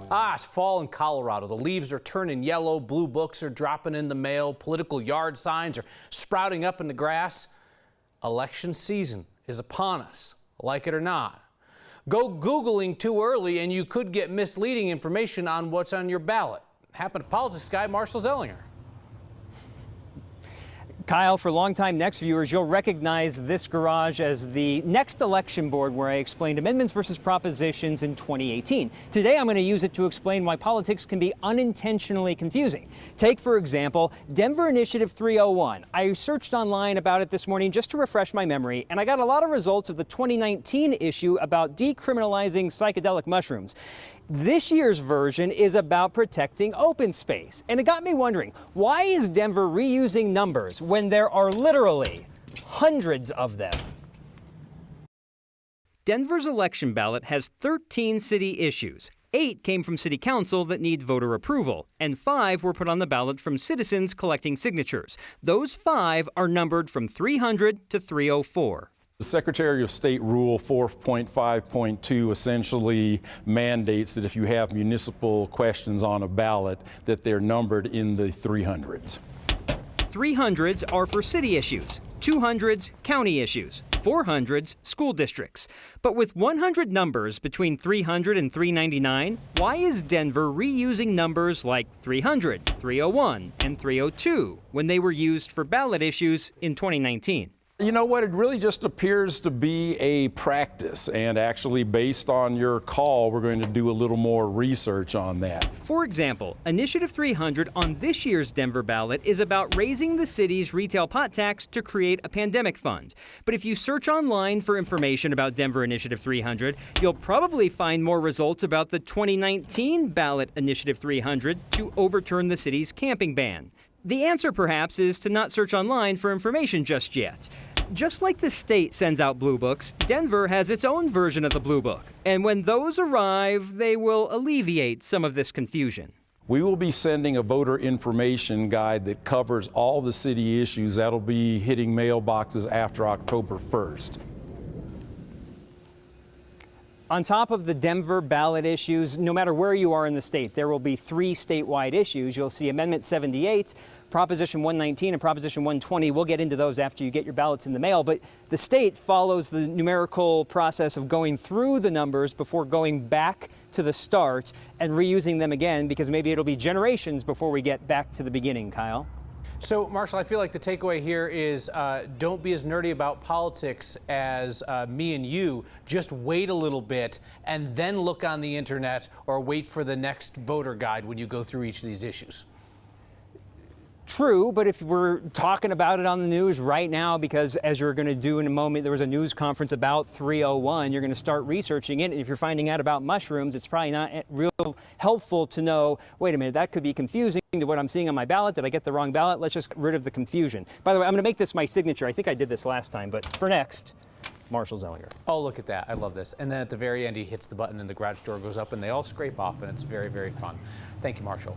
It's fall in Colorado. The leaves are turning yellow, blue books are dropping in the mail, political yard signs are sprouting up in the grass. Election season is upon us, like it or not. Go Googling too early and you could get misleading information on what's on your ballot. Happened to politics guy Marshall Zellinger. Kyle, for longtime Next viewers, you'll recognize this garage as the Next election board where I explained amendments versus propositions in 2018. Today, I'm going to use it to explain why politics can be unintentionally confusing. Take, for example, Denver Initiative 301. I searched online about it this morning just to refresh my memory, and I got a lot of results of the 2019 issue about decriminalizing psychedelic mushrooms. This year's version is about protecting open space. And it got me wondering, why is Denver reusing numbers when there are literally hundreds of them? Denver's election ballot has 13 city issues. 8 came from city council that need voter approval, and 5 were put on the ballot from citizens collecting signatures. Those 5 are numbered from 300 to 304. The Secretary of State Rule 4.5.2 essentially mandates that if you have municipal questions on a ballot, that they're numbered in the 300s. 300s are for city issues, 200s county issues, 400s school districts. But with 100 numbers between 300 and 399, why is Denver reusing numbers like 300, 301, and 302 when they were used for ballot issues in 2019? You know what, it really just appears to be a practice, and actually based on your call, we're going to do a little more research on that. For example, Initiative 300 on this year's Denver ballot is about raising the city's retail pot tax to create a pandemic fund. But if you search online for information about Denver Initiative 300, you'll probably find more results about the 2019 ballot Initiative 300 to overturn the city's camping ban. The answer, perhaps, is to not search online for information just yet. Just like the state sends out blue books, Denver has its own version of the blue book. And when those arrive, they will alleviate some of this confusion. We will be sending a voter information guide that covers all the city issues. That'll be hitting mailboxes after October 1st. On top of the Denver ballot issues, no matter where you are in the state, there will be 3 statewide issues. You'll see Amendment 78, Proposition 119, and Proposition 120. We'll get into those after you get your ballots in the mail, but the state follows the numerical process of going through the numbers before going back to the start and reusing them again, because maybe it'll be generations before we get back to the beginning, Kyle. So, Marshall, I feel like the takeaway here is don't be as nerdy about politics as me and you. Just wait a little bit and then look on the internet or wait for the next voter guide when you go through each of these issues. True, but if we're talking about it on the news right now, because as you're going to do in a moment, there was a news conference about 301, you're going to start researching it. And if you're finding out about mushrooms, it's probably not real helpful to know, wait a minute, that could be confusing to what I'm seeing on my ballot. Did I get the wrong ballot? Let's just get rid of the confusion. By the way, I'm going to make this my signature. I think I did this last time, but for next, Marshall Zellinger. Oh, look at that. I love this. And then at the very end, he hits the button and the garage door goes up and they all scrape off, and it's very, very fun. Thank you, Marshall.